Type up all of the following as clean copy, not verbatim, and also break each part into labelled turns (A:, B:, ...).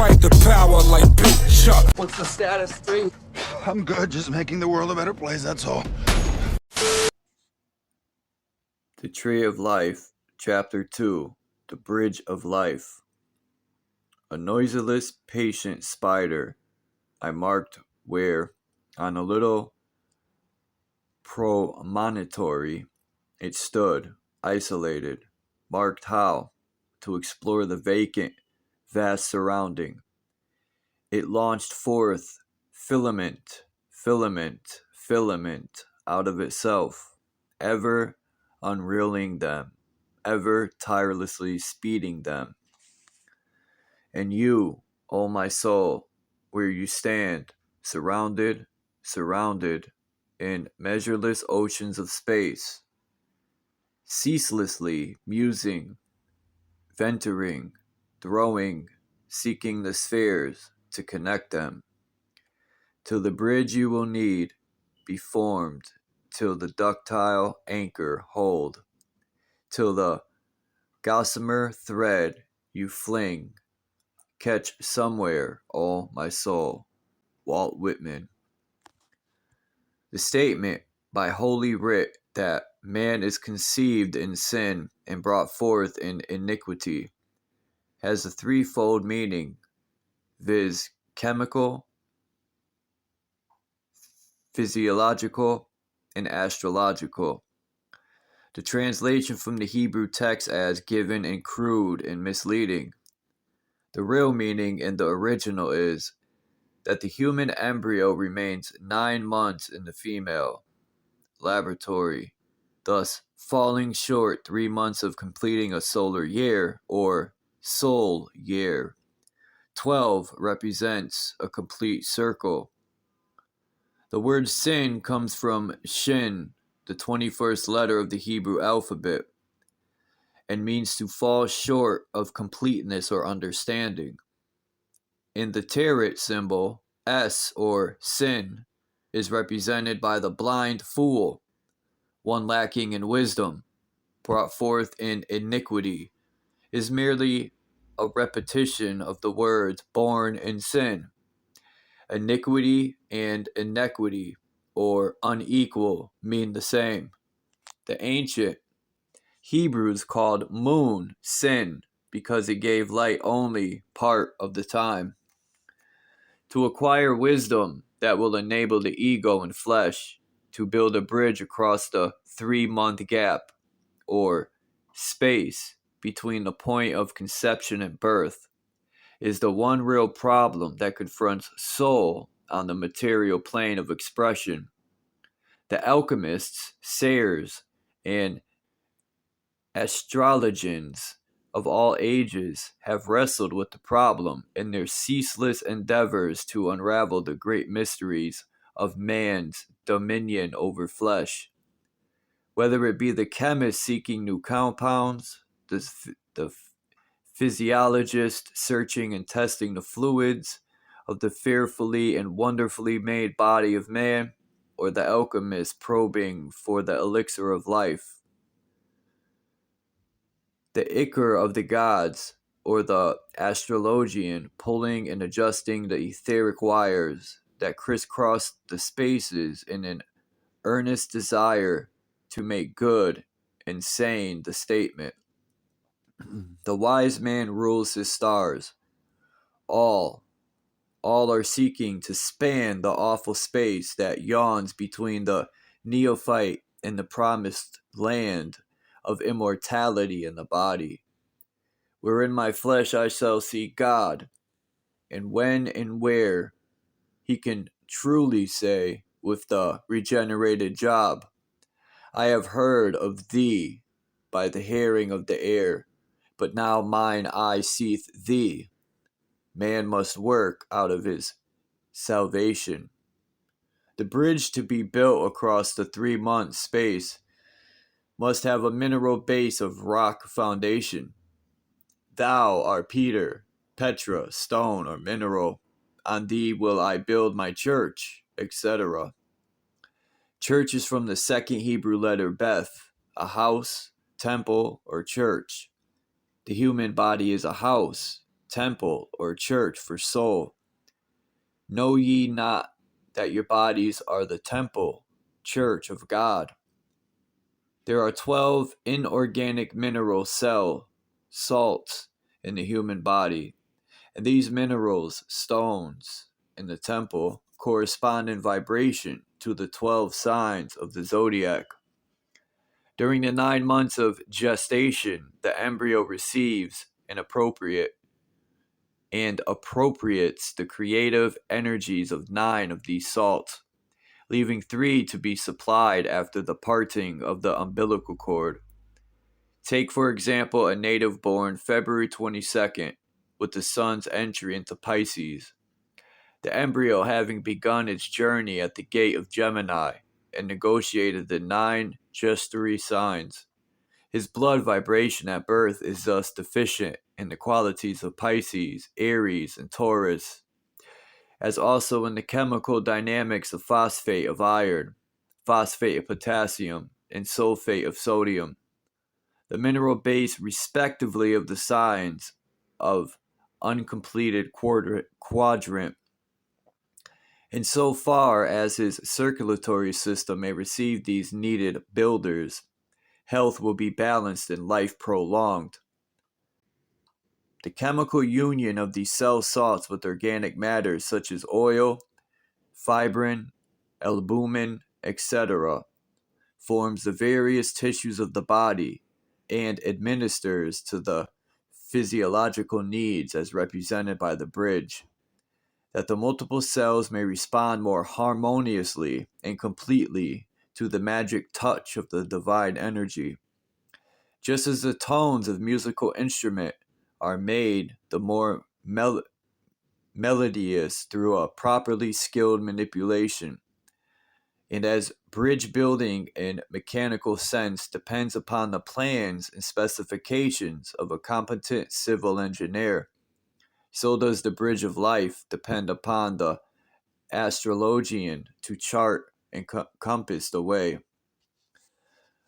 A: fight the power like Big Chuck.
B: What's the status, 3?
C: I'm good, just making the world a better place, that's all.
D: The Tree of Life, Chapter 2, The Bridge of Life. A noiseless, patient spider I marked where, on a little promontory, it stood, isolated, marked how to explore the vacant, vast surrounding. It launched forth filament, filament, filament out of itself, ever unreeling them, ever tirelessly speeding them. And you, O my soul, where you stand, surrounded, surrounded in measureless oceans of space, ceaselessly musing, venturing, throwing, seeking the spheres to connect them, till the bridge you will need be formed, till the ductile anchor hold, till the gossamer thread you fling, catch somewhere, oh my soul. Walt Whitman. The statement by Holy Writ that man is conceived in sin and brought forth in iniquity has a threefold meaning, viz. Chemical, physiological, and astrological. The translation from the Hebrew text as given and crude and misleading. The real meaning in the original is that the human embryo remains 9 months in the female laboratory, thus falling short 3 months of completing a solar year or soul year. 12 represents a complete circle. The word sin comes from shin, the 21st letter of the Hebrew alphabet, and means to fall short of completeness or understanding. In the tarot symbol, S or sin is represented by the blind fool, one lacking in wisdom, brought forth in iniquity, is merely a repetition of the words born in sin. Iniquity and inequity, or unequal, mean the same. The ancient Hebrews called moon sin because it gave light only part of the time. To acquire wisdom that will enable the ego and flesh to build a bridge across the 3-month gap, or space between the point of conception and birth, is the one real problem that confronts soul on the material plane of expression. The alchemists, sayers, and astrologians of all ages have wrestled with the problem in their ceaseless endeavors to unravel the great mysteries of man's dominion over flesh. Whether it be the chemist seeking new compounds, the physiologist searching and testing the fluids of the fearfully and wonderfully made body of man, or the alchemist probing for the elixir of life. The ichor of the gods, or the astrologian pulling and adjusting the etheric wires that crisscross the spaces in an earnest desire to make good and sane the statement. The wise man rules his stars. All are seeking to span the awful space that yawns between the neophyte and the promised land of immortality in the body, where in my flesh I shall see God, and when and where he can truly say with the regenerated Job, I have heard of thee by the hearing of the air, but now mine eye seeth thee. Man must work out of his salvation. The bridge to be built across the 3-month space must have a mineral base of rock foundation. Thou art Peter, Petra, stone or mineral. On thee will I build my church, etc. Church is from the second Hebrew letter Beth, a house, temple, or church. The human body is a house, temple or church for soul. Know ye not that your bodies are the temple, church of God? There are 12 inorganic mineral salts in the human body, and these minerals, stones, in the temple correspond in vibration to the 12 signs of the zodiac. During the 9 months of gestation, the embryo receives and appropriates the creative energies of 9 of these salts, leaving 3 to be supplied after the parting of the umbilical cord. Take, for example, a native born February 22nd with the sun's entry into Pisces. The embryo, having begun its journey at the gate of Gemini and negotiated the 9 gestatory signs, his blood vibration at birth is thus deficient in the qualities of Pisces, Aries, and Taurus, as also in the chemical dynamics of phosphate of iron, phosphate of potassium, and sulfate of sodium, the mineral base respectively of the signs of uncompleted quadrant. And so far as his circulatory system may receive these needed builders, health will be balanced and life prolonged. The chemical union of these cell salts with organic matters such as oil, fibrin, albumin, etc., forms the various tissues of the body and administers to the physiological needs as represented by the bridge, that the multiple cells may respond more harmoniously and completely to the magic touch of the divine energy. Just as the tones of musical instrument are made the more melodious through a properly skilled manipulation, and as bridge building in mechanical sense depends upon the plans and specifications of a competent civil engineer, so does the bridge of life depend upon the astrologian to chart and compass the way.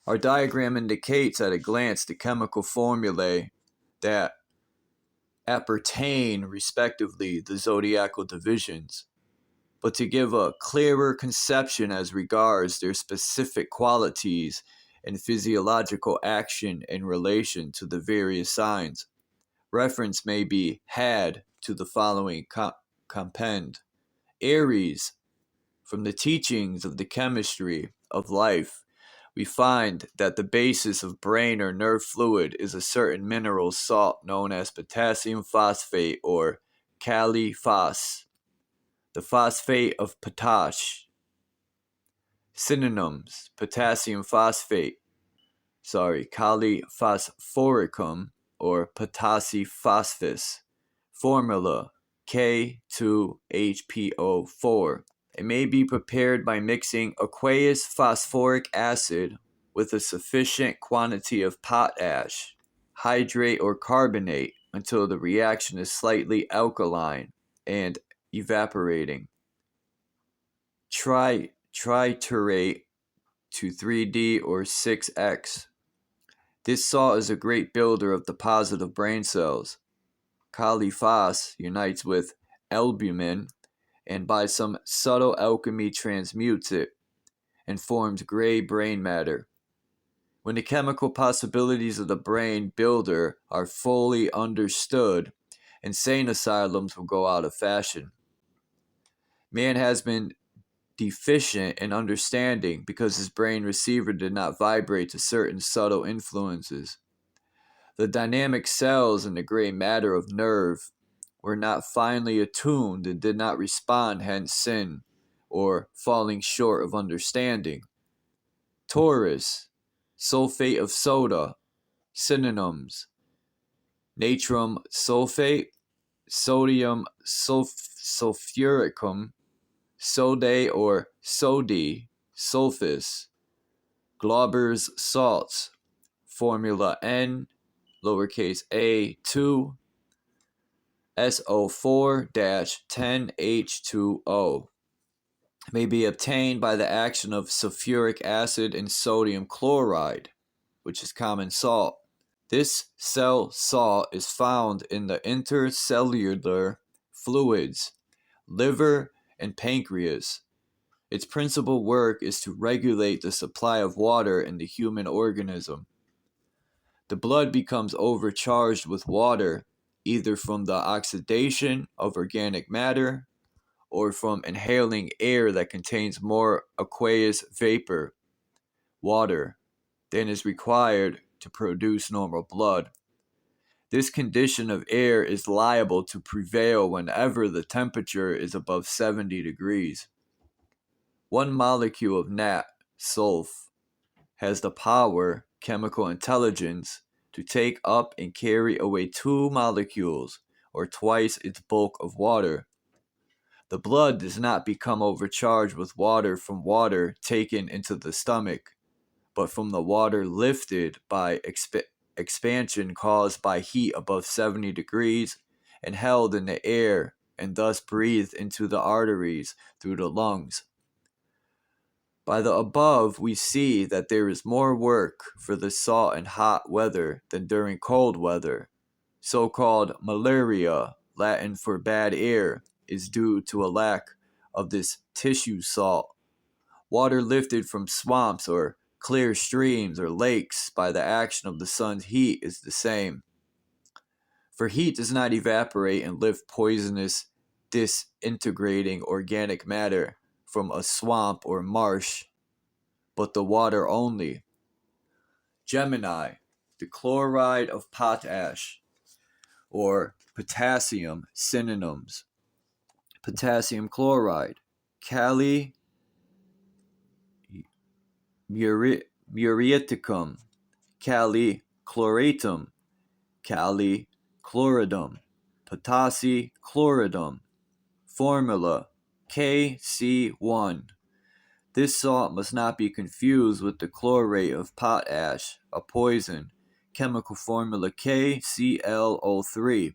D: Our diagram indicates at a glance the chemical formulae that appertain respectively the zodiacal divisions, but to give a clearer conception as regards their specific qualities and physiological action in relation to the various signs, reference may be had to the following compend. Aries. From the teachings of the chemistry of life, we find that the basis of brain or nerve fluid is a certain mineral salt known as potassium phosphate or Kali-phos, the phosphate of potash. Synonyms: potassium phosphate, Kali-phosphoricum or potassiphosphus. Formula: K2HPO4. It may be prepared by mixing aqueous phosphoric acid with a sufficient quantity of potash, hydrate or carbonate until the reaction is slightly alkaline and evaporating. Triturate to 3D or 6X. This salt is a great builder of the positive brain cells. Kali-phos unites with albumin and by some subtle alchemy transmutes it and forms gray brain matter. When the chemical possibilities of the brain builder are fully understood, insane asylums will go out of fashion. Man has been deficient in understanding because his brain receiver did not vibrate to certain subtle influences. The dynamic cells in the gray matter of nerve were not finely attuned and did not respond, hence sin, or falling short of understanding. Taurus, sulfate of soda. Synonyms: natrum sulfate, sodium sulfuricum, sode or sodi, sulfus, Glauber's salts. Formula N, lowercase a 2, SO4-10H2O, may be obtained by the action of sulfuric acid and sodium chloride, which is common salt. This cell salt is found in the intercellular fluids, liver, and pancreas. Its principal work is to regulate the supply of water in the human organism. The blood becomes overcharged with water either from the oxidation of organic matter or from inhaling air that contains more aqueous vapor, water, than is required to produce normal blood. This condition of air is liable to prevail whenever the temperature is above 70 degrees. One molecule of Nat, sulf, has the power, chemical intelligence, to take up and carry away 2 molecules, or twice its bulk of water. The blood does not become overcharged with water from water taken into the stomach, but from the water lifted by expansion caused by heat above 70 degrees and held in the air and thus breathed into the arteries through the lungs. By the above, we see that there is more work for the salt in hot weather than during cold weather. So-called malaria, Latin for bad air, is due to a lack of this tissue salt. Water lifted from swamps or clear streams or lakes by the action of the sun's heat is the same. For heat does not evaporate and lift poisonous, disintegrating organic matter from a swamp or marsh, but the water only. Gemini, the chloride of potash, or potassium, synonyms. Potassium chloride, kali muriaticum, kali chloratum, kali chloridum, potassi chloridum. Formula KC1. This salt must not be confused with the chlorate of potash, a poison. Chemical formula KClO3.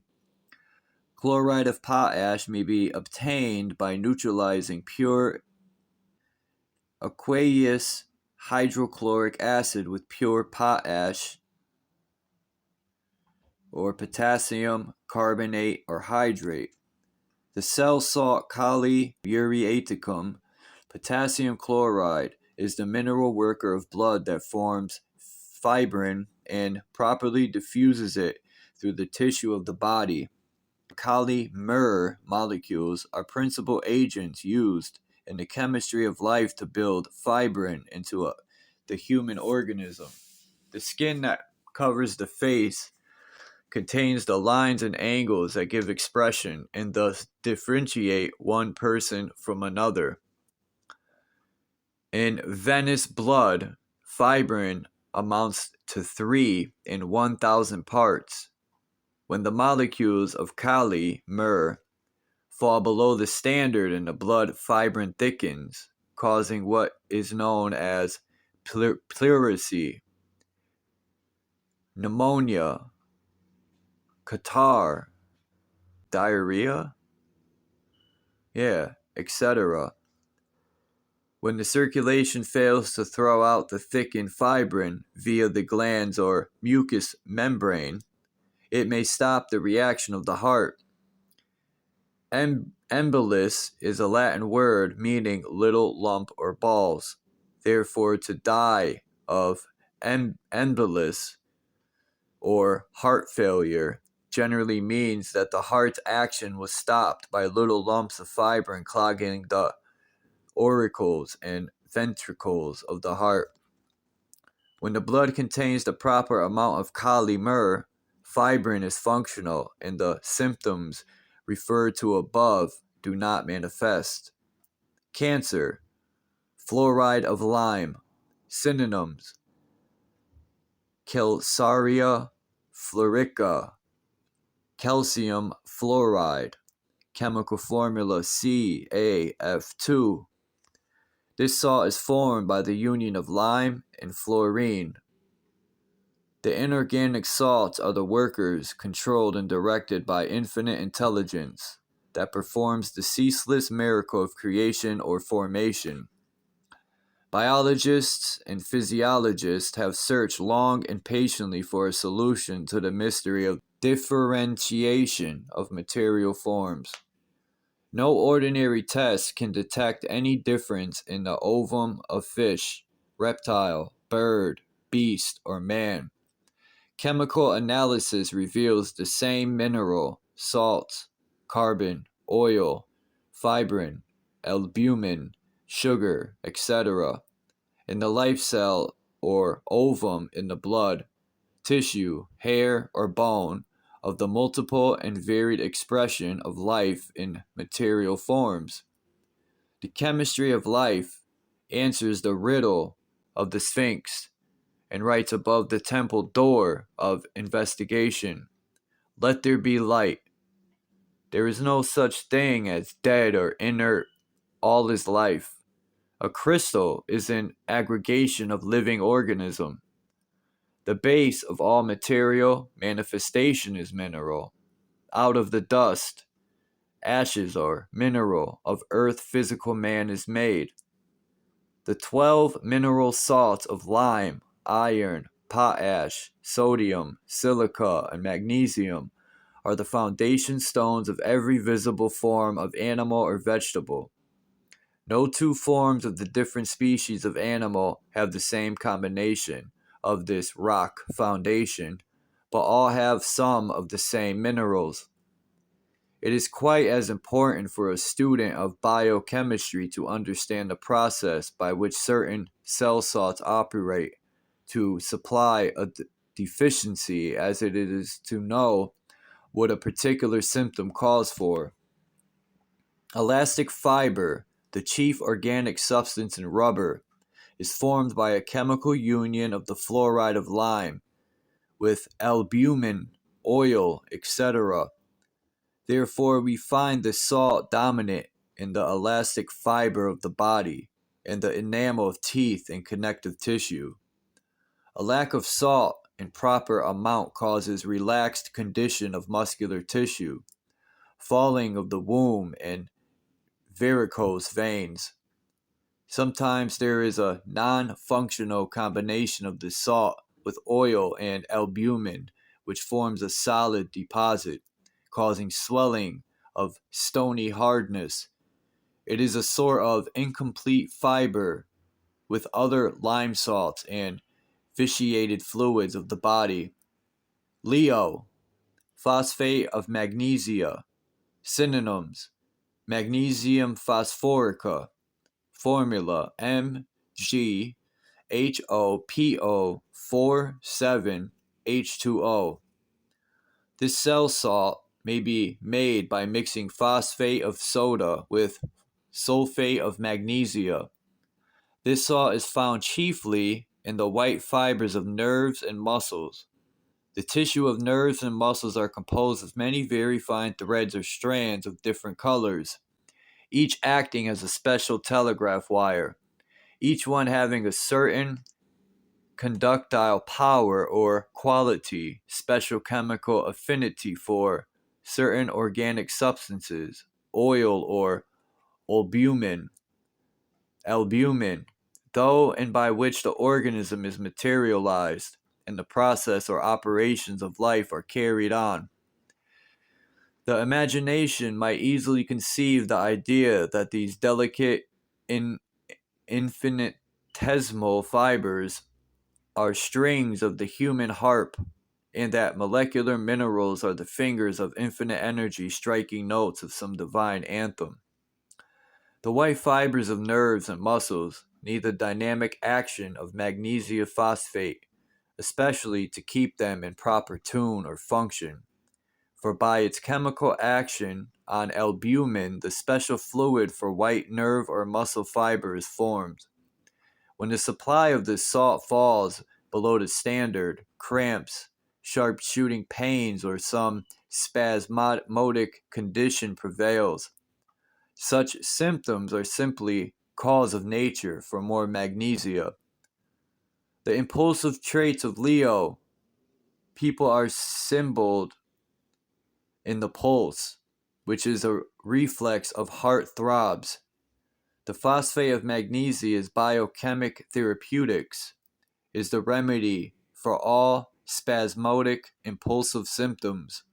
D: Chloride of potash may be obtained by neutralizing pure aqueous hydrochloric acid with pure potash or potassium carbonate or hydrate. The cell salt kali muriaticum, potassium chloride, is the mineral worker of blood that forms fibrin and properly diffuses it through the tissue of the body. Kali mur molecules are principal agents used in the chemistry of life to build fibrin into the human organism. The skin that covers the face contains the lines and angles that give expression and thus differentiate one person from another. In venous blood, fibrin amounts to 3 in 1,000 parts. When the molecules of kali, mur, fall below the standard in the blood, fibrin thickens, causing what is known as pleurisy, pneumonia, catarrh, diarrhea, etc. When the circulation fails to throw out the thickened fibrin via the glands or mucous membrane, it may stop the reaction of the heart. Embolus is a Latin word meaning little lump or balls. Therefore, to die of embolus or heart failure generally means that the heart's action was stopped by little lumps of fibrin clogging the auricles and ventricles of the heart. When the blood contains the proper amount of kali mur, fibrin is functional and the symptoms referred to above do not manifest. Cancer, fluoride of lime, synonyms: calcarea fluorica, calcium fluoride, chemical formula CaF2. This salt is formed by the union of lime and fluorine. The inorganic salts are the workers controlled and directed by infinite intelligence that performs the ceaseless miracle of creation or formation. Biologists and physiologists have searched long and patiently for a solution to the mystery of differentiation of material forms. No ordinary test can detect any difference in the ovum of fish, reptile, bird, beast, or man. Chemical analysis reveals the same mineral, salts, carbon, oil, fibrin, albumin, sugar, etc. in the life cell or ovum in the blood, tissue, hair, or bone of the multiple and varied expression of life in material forms. The chemistry of life answers the riddle of the Sphinx and writes above the temple door of investigation, "Let there be light." There is no such thing as dead or inert. All is life. A crystal is an aggregation of living organism. The base of all material manifestation is mineral. Out of the dust, ashes or mineral of earth physical man is made. The 12 mineral salts of lime, iron, potash, sodium, silica, and magnesium are the foundation stones of every visible form of animal or vegetable. No two forms of the different species of animal have the same combination of this rock foundation, but all have some of the same minerals. It is quite as important for a student of biochemistry to understand the process by which certain cell salts operate to supply a deficiency as it is to know what a particular symptom calls for. Elastic fiber, the chief organic substance in rubber, is formed by a chemical union of the fluoride of lime with albumin, oil, etc. Therefore, we find the salt dominant in the elastic fiber of the body and the enamel of teeth and connective tissue. A lack of salt in proper amount causes relaxed condition of muscular tissue, falling of the womb, and varicose veins. Sometimes there is a non-functional combination of the salt with oil and albumin, which forms a solid deposit, causing swelling of stony hardness. It is a sort of incomplete fiber with other lime salts and vitiated fluids of the body. Leo, phosphate of magnesia. Synonyms: magnesium phosphorica. Formula: MgHOPO47H2O. This cell salt may be made by mixing phosphate of soda with sulfate of magnesia. This salt is found chiefly in the white fibers of nerves and muscles. The tissue of nerves and muscles are composed of many very fine threads or strands of different colors, each acting as a special telegraph wire, each one having a certain conductile power or quality, special chemical affinity for certain organic substances, oil or albumin, though and by which the organism is materialized and the process or operations of life are carried on. The imagination might easily conceive the idea that these delicate, infinitesimal fibers are strings of the human harp, and that molecular minerals are the fingers of infinite energy striking notes of some divine anthem. The white fibers of nerves and muscles need the dynamic action of magnesia phosphate, especially to keep them in proper tune or function. For by its chemical action on albumin, the special fluid for white nerve or muscle fiber is formed. When the supply of this salt falls below the standard, cramps, sharp shooting pains, or some spasmodic condition prevails. Such symptoms are simply cause of nature for more magnesia. The impulsive traits of Leo people are symboled in the pulse, which is a reflex of heart throbs. The phosphate of magnesia's biochemic therapeutics is the remedy for all spasmodic impulsive symptoms.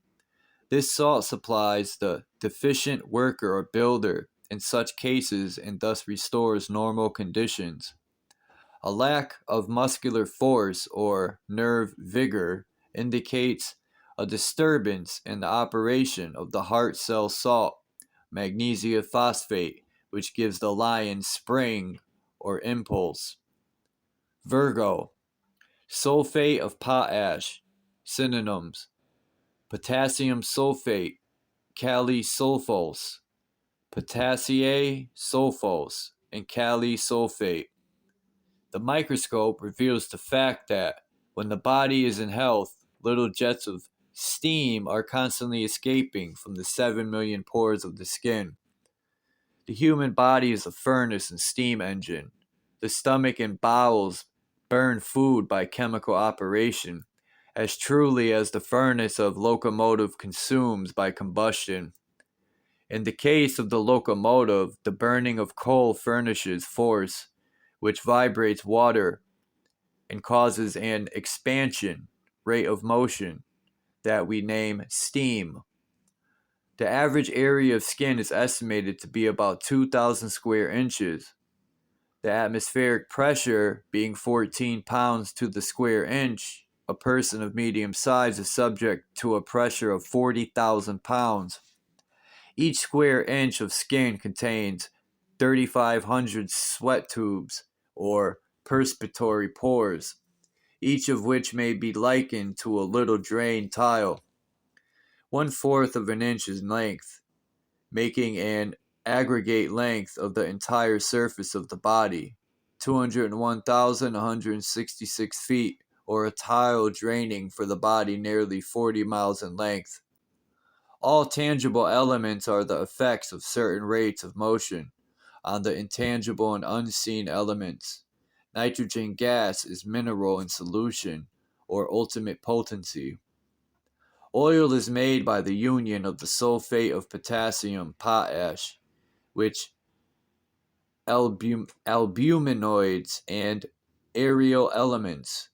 D: This salt supplies the deficient worker or builder in such cases and thus restores normal conditions. A lack of muscular force or nerve vigor indicates a disturbance in the operation of the heart cell salt, magnesia phosphate, which gives the lion spring or impulse. Virgo, sulfate of potash. Synonyms: potassium sulfate, kali sulfose, potassium sulfose, and kali sulfate. The microscope reveals the fact that when the body is in health, little jets of steam are constantly escaping from the 7 million pores of the skin. The human body is a furnace and steam engine. The stomach and bowels burn food by chemical operation, as truly as the furnace of locomotive consumes by combustion. In the case of the locomotive, the burning of coal furnishes force, which vibrates water and causes an expansion rate of motion that we name steam. The average area of skin is estimated to be about 2,000 square inches. The atmospheric pressure being 14 pounds to the square inch, a person of medium size is subject to a pressure of 40,000 pounds. Each square inch of skin contains 3,500 sweat tubes, or perspiratory pores, each of which may be likened to a little drain tile, 1/4 of an inch in length, making an aggregate length of the entire surface of the body, 201,166 feet, or a tile draining for the body nearly 40 miles in length. All tangible elements are the effects of certain rates of motion on the intangible and unseen elements. Nitrogen gas is mineral in solution, or ultimate potency. Oil is made by the union of the sulfate of potassium, potash, which albuminoids and aerial elements.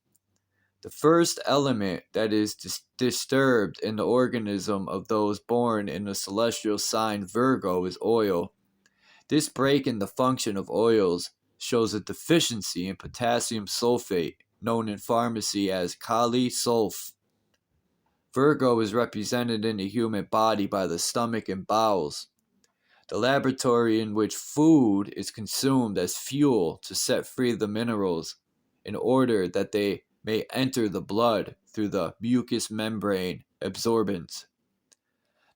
D: The first element that is disturbed in the organism of those born in the celestial sign Virgo is oil. This break in the function of oils shows a deficiency in potassium sulfate, known in pharmacy as kali sulf. Virgo is represented in the human body by the stomach and bowels, the laboratory in which food is consumed as fuel to set free the minerals in order that they may enter the blood through the mucous membrane absorbents.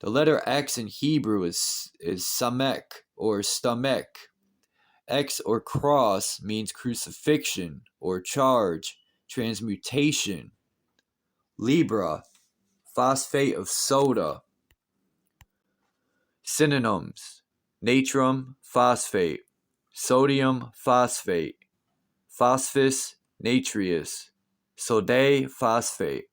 D: The letter X in Hebrew is samek, or stomach. X or cross means crucifixion or charge, transmutation. Libra, phosphate of soda. Synonyms: natrum phosphate, sodium phosphate, phosphus natreus, soda phosphate.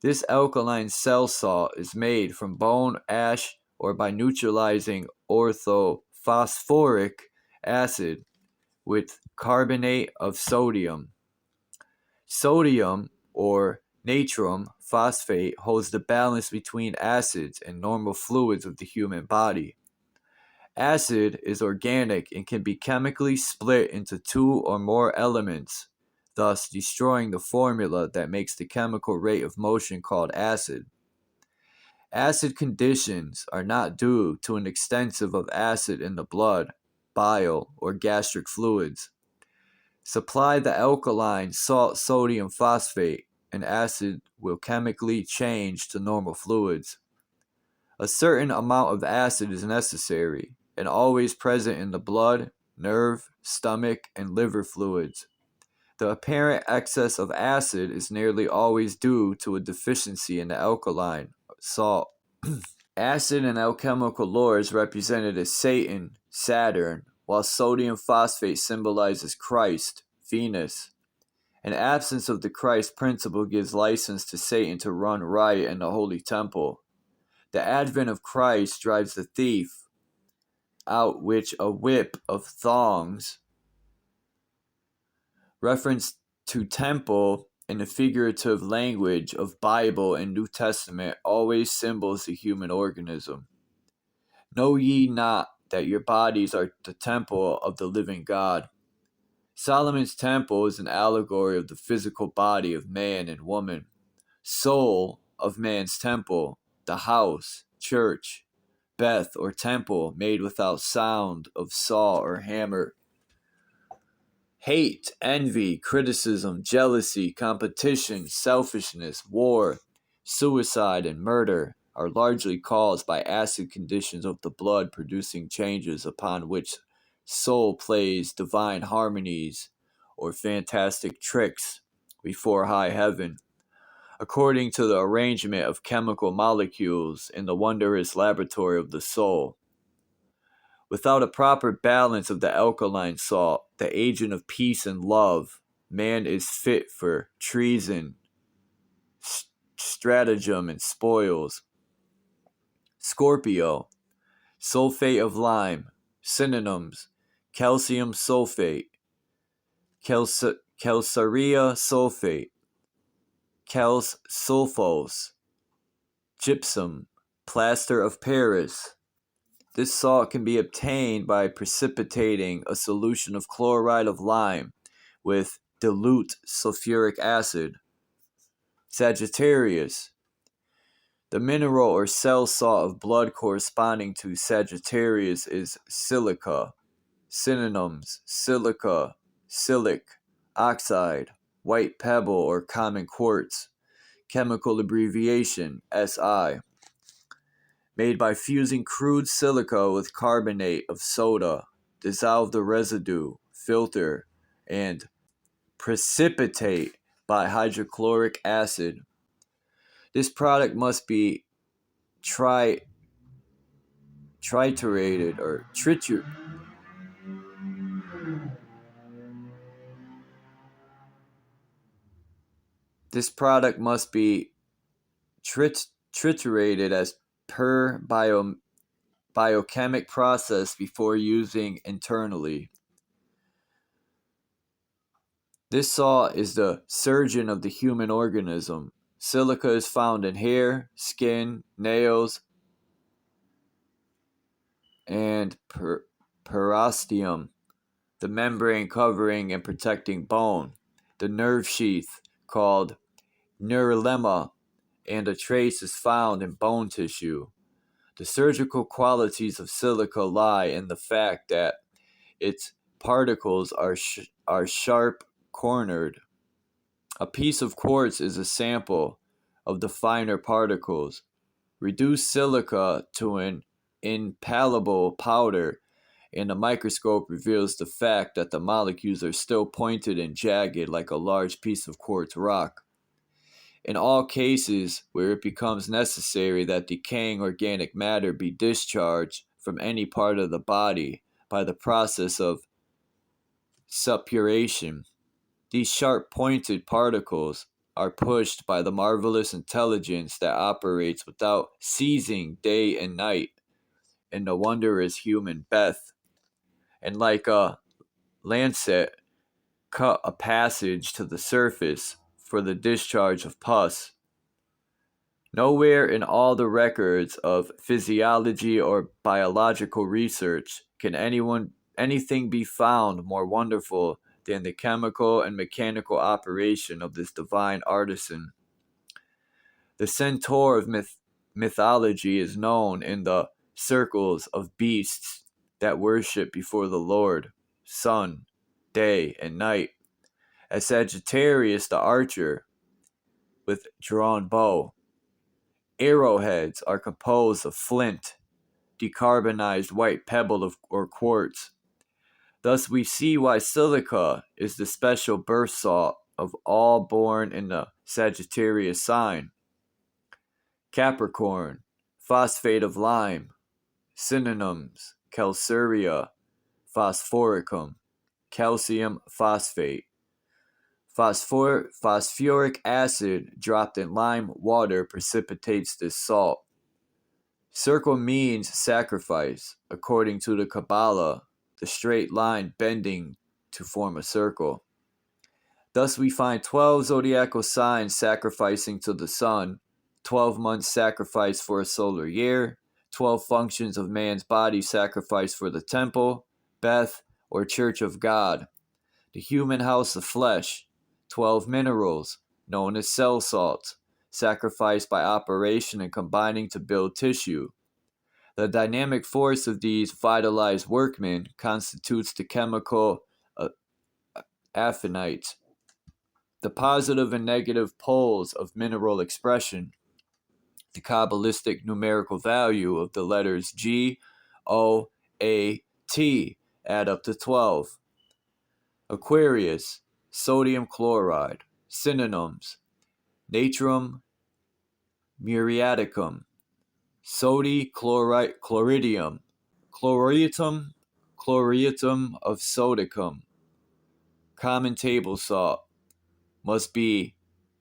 D: This alkaline cell salt is made from bone ash or by neutralizing orthophosphoric acid with carbonate of sodium. Sodium, or natrum phosphate, holds the balance between acids and normal fluids of the human body. Acid is organic and can be chemically split into two or more elements, thus destroying the formula that makes the chemical rate of motion called acid. Acid conditions are not due to an extensive of acid in the blood, bile, or gastric fluids. Supply the alkaline salt sodium phosphate, and acid will chemically change to normal fluids. A certain amount of acid is necessary and always present in the blood, nerve, stomach, and liver fluids. The apparent excess of acid is nearly always due to a deficiency in the alkaline salt. Acid in alchemical lore is represented as Satan, Saturn, while sodium phosphate symbolizes Christ, Venus. An absence of the Christ principle gives license to Satan to run riot in the holy temple. The advent of Christ drives the thief out which a whip of thongs, reference to temple in the figurative language of Bible and New Testament always symbols the human organism. Know ye not that your bodies are the temple of the living God? Solomon's temple is an allegory of the physical body of man and woman, soul of man's temple, the house, church, beth or temple made without sound of saw or hammer. Hate, envy, criticism, jealousy, competition, selfishness, war, suicide, and murder are largely caused by acid conditions of the blood producing changes upon which soul plays divine harmonies or fantastic tricks before high heaven, according to the arrangement of chemical molecules in the wondrous laboratory of the soul. Without a proper balance of the alkaline salt, the agent of peace and love, man is fit for treason, stratagem, and spoils. Scorpio, sulfate of lime. Synonyms: calcium sulfate, calcarea sulfate, calc sulfose, gypsum, plaster of Paris. This salt can be obtained by precipitating a solution of chloride of lime with dilute sulfuric acid. Sagittarius, the mineral or cell salt of blood corresponding to Sagittarius is silica. Synonyms: silica, silic, oxide, white pebble or common quartz. Chemical abbreviation Si. Made by fusing crude silica with carbonate of soda, dissolve the residue, filter, and precipitate by hydrochloric acid. This product must be triturated or triturated. This product must be triturated as per biochemic process before using internally. This salt is the surgeon of the human organism. Silica is found in hair, skin, nails, and periosteum, the membrane covering and protecting bone, the nerve sheath called neuralema, and a trace is found in bone tissue. The surgical qualities of silica lie in the fact that its particles are sharp-cornered. A piece of quartz is a sample of the finer particles. Reduce silica to an impalpable powder, and a microscope reveals the fact that the molecules are still pointed and jagged like a large piece of quartz rock. In all cases where it becomes necessary that decaying organic matter be discharged from any part of the body by the process of suppuration, these sharp-pointed particles are pushed by the marvelous intelligence that operates without ceasing day and night in the wondrous human Beth, and like a lancet cut a passage to the surface for the discharge of pus. Nowhere in all the records of physiology or biological research can anything be found more wonderful than the chemical and mechanical operation of this divine artisan. The centaur of mythology is known in the circles of beasts that worship before the Lord, sun, day, and night, as Sagittarius the archer with drawn bow. Arrowheads are composed of flint, decarbonized white pebble or quartz. Thus we see why silica is the special birth salt of all born in the Sagittarius sign. Capricorn, phosphate of lime. Synonyms: calcarea, phosphoricum, calcium phosphate. Phosphoric acid dropped in lime water precipitates this salt. circle means sacrifice, according to the Kabbalah, the straight line bending to form a circle. Thus we find 12 zodiacal signs sacrificing to the sun, 12 months sacrifice for a solar year, 12 functions of man's body sacrificed for the temple, Beth, or church of God, the human house of flesh, 12 minerals, known as cell salts, sacrificed by operation and combining to build tissue. The dynamic force of these vitalized workmen constitutes the chemical affinite, the positive and negative poles of mineral expression, the Kabbalistic numerical value of the letters G, O, A, T add up to 12. Aquarius, sodium chloride. Synonyms: natrum muriaticum, chloridum, chloritum of sodicum. Common table salt must be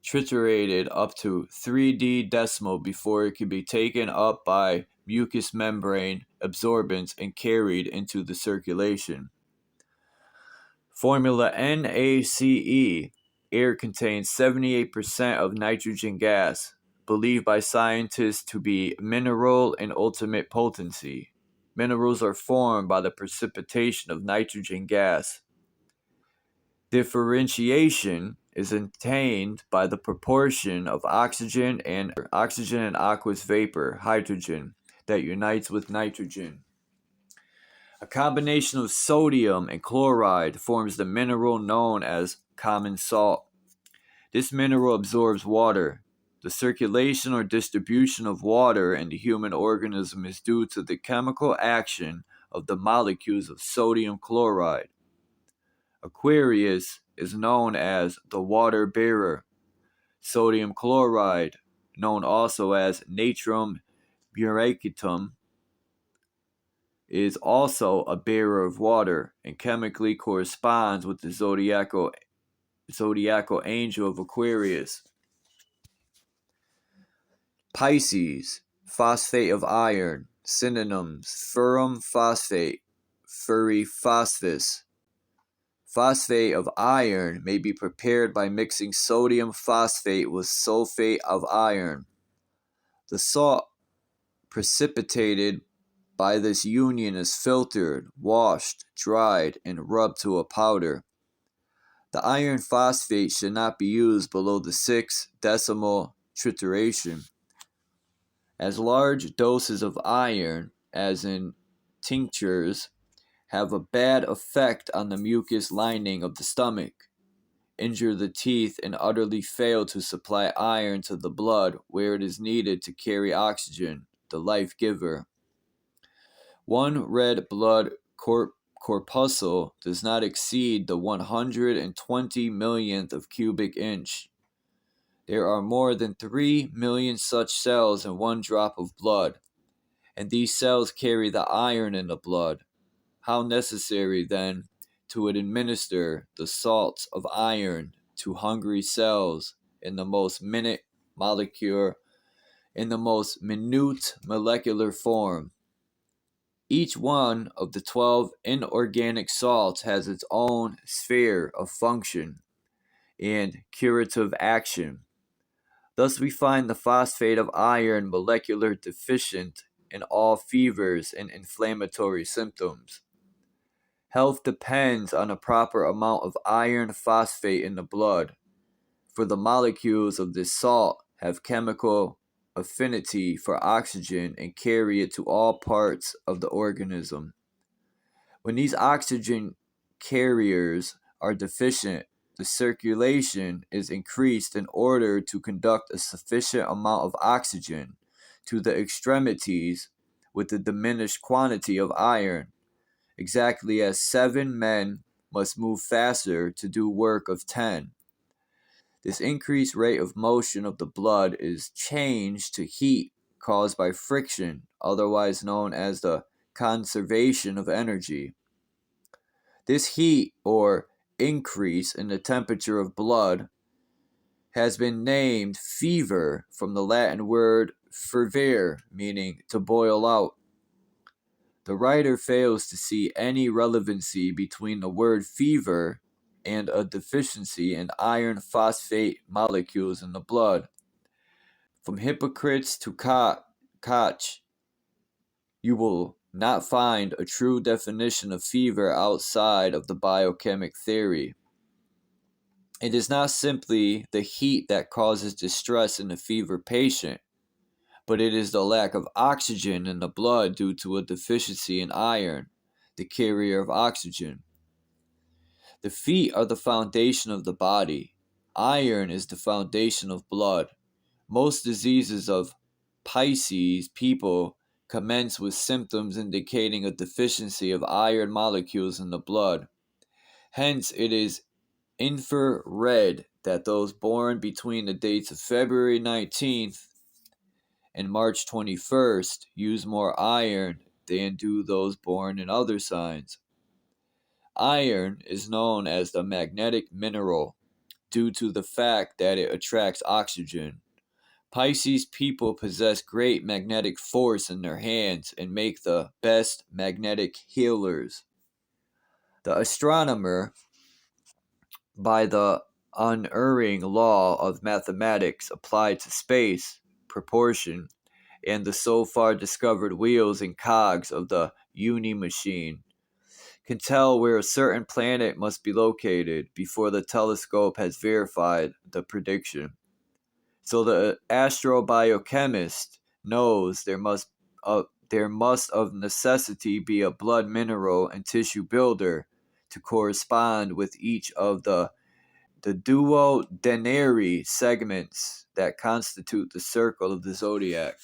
D: triturated up to 3D decimal before it can be taken up by mucous membrane absorbents and carried into the circulation. Formula NaCe. Air contains 78% of nitrogen gas, believed by scientists to be mineral and ultimate potency. Minerals are formed by the precipitation of nitrogen gas. Differentiation is attained by the proportion of oxygen and aqueous vapor, hydrogen, that unites with nitrogen. A combination of sodium and chloride forms the mineral known as common salt. This mineral absorbs water. The circulation or distribution of water in the human organism is due to the chemical action of the molecules of sodium chloride. Aquarius is known as the water bearer. Sodium chloride, known also as natrum muriaticum, is also a bearer of water and chemically corresponds with the zodiacal angel of Aquarius. Pisces, phosphate of iron. Synonyms: ferrum phosphate, phosphus. Phosphate of iron may be prepared by mixing sodium phosphate with sulfate of iron. The salt precipitated by this union is filtered, washed, dried, and rubbed to a powder. The iron phosphate should not be used below the 6 decimal trituration, as large doses of iron, as in tinctures, have a bad effect on the mucous lining of the stomach, injure the teeth, and utterly fail to supply iron to the blood where it is needed to carry oxygen, the life giver. One red blood corpuscle does not exceed the 120 millionth of cubic inch. There are more than 3 million such cells in one drop of blood, and these cells carry the iron in the blood. How necessary, then, to administer the salts of iron to hungry cells in the most minute molecular form. Each one of the 12 inorganic salts has its own sphere of function and curative action. Thus we find the phosphate of iron molecular deficient in all fevers and inflammatory symptoms. Health depends on a proper amount of iron phosphate in the blood, for the molecules of this salt have chemical affinity for oxygen and carry it to all parts of the organism. When these oxygen carriers are deficient, the circulation is increased in order to conduct a sufficient amount of oxygen to the extremities with a diminished quantity of iron, exactly as 7 men must move faster to do work of 10. This increased rate of motion of the blood is changed to heat caused by friction, otherwise known as the conservation of energy. This heat, or increase in the temperature of blood, has been named fever from the Latin word fervere, meaning to boil out. The writer fails to see any relevancy between the word fever and a deficiency in iron phosphate molecules in the blood. From Hippocrates to Koch, you will not find a true definition of fever outside of the biochemic theory. It is not simply the heat that causes distress in the fever patient, but it is the lack of oxygen in the blood due to a deficiency in iron, the carrier of oxygen. The feet are the foundation of the body. Iron is the foundation of blood. Most diseases of Pisces people commence with symptoms indicating a deficiency of iron molecules in the blood. Hence, it is infrared that those born between the dates of February 19th and March 21st use more iron than do those born in other signs. Iron is known as the magnetic mineral due to the fact that it attracts oxygen. Pisces people possess great magnetic force in their hands and make the best magnetic healers. The astronomer, by the unerring law of mathematics applied to space, proportion, and the so far discovered wheels and cogs of the uni-machine, can tell where a certain planet must be located before the telescope has verified the prediction. So the astrobiochemist knows there must of necessity be a blood mineral and tissue builder to correspond with each of the duodenary segments that constitute the circle of the zodiac.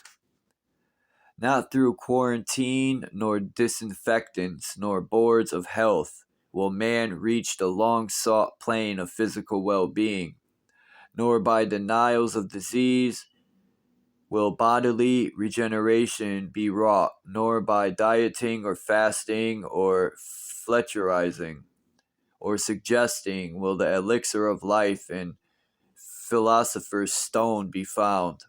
D: Not through quarantine, nor disinfectants, nor boards of health will man reach the long-sought plane of physical well-being, nor by denials of disease will bodily regeneration be wrought, nor by dieting or fasting or Fletcherizing or suggesting will the elixir of life and philosopher's stone be found.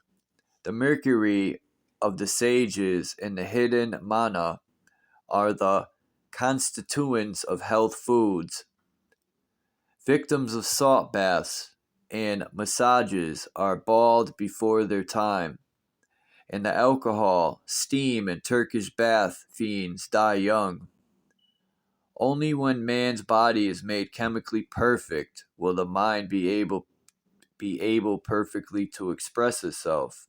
D: The mercury of the sages and the hidden mana are the constituents of health foods. Victims of salt baths and massages are bald before their time, and the alcohol, steam, and Turkish bath fiends die young. Only when man's body is made chemically perfect will the mind be able perfectly to express itself.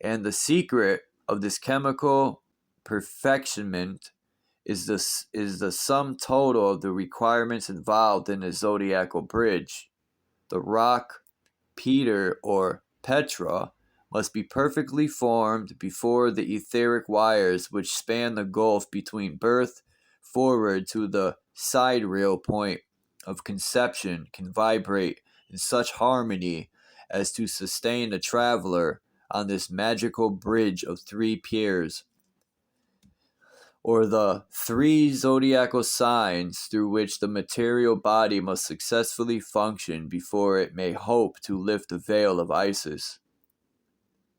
D: And the secret of this chemical perfectionment is the sum total of the requirements involved in the zodiacal bridge. The rock, Peter or Petra, must be perfectly formed before the etheric wires which span the gulf between birth forward to the sidereal point of conception can vibrate in such harmony as to sustain the traveler on this magical bridge of three piers, or the three zodiacal signs through which the material body must successfully function before it may hope to lift the veil of Isis.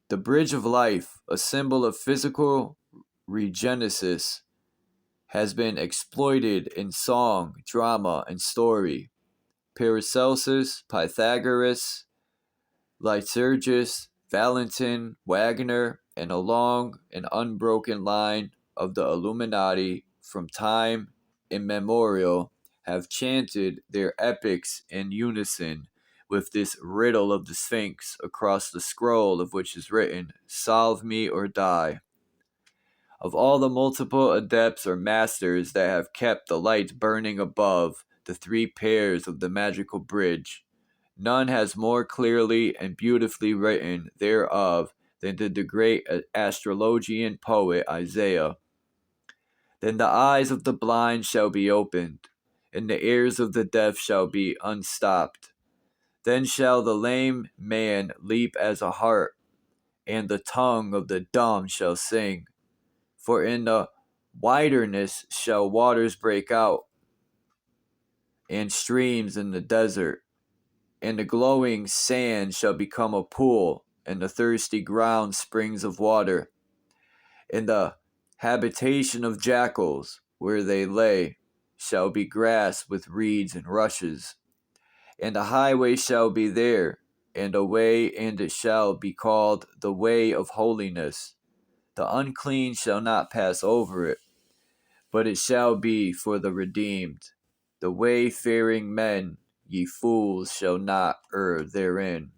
D: The bridge of life, a symbol of physical regenesis, has been exploited in song, drama, and story. Paracelsus, Pythagoras, Lycurgus, Valentin, Wagner, and a long and unbroken line of the Illuminati from time immemorial have chanted their epics in unison with this riddle of the Sphinx across the scroll of which is written, "Solve me or die." Of all the multiple adepts or masters that have kept the lights burning above the three pairs of the magical bridge, none has more clearly and beautifully written thereof than did the great astrologian poet Isaiah. Then the eyes of the blind shall be opened, and the ears of the deaf shall be unstopped. Then shall the lame man leap as a hart, and the tongue of the dumb shall sing. For in the wilderness shall waters break out, and streams in the desert, and the glowing sand shall become a pool, and the thirsty ground springs of water. In the habitation of jackals, where they lay, shall be grass with reeds and rushes. And a highway shall be there, and a way, and it shall be called the way of holiness. The unclean shall not pass over it, but it shall be for the redeemed. The wayfaring men, ye fools, shall not err therein.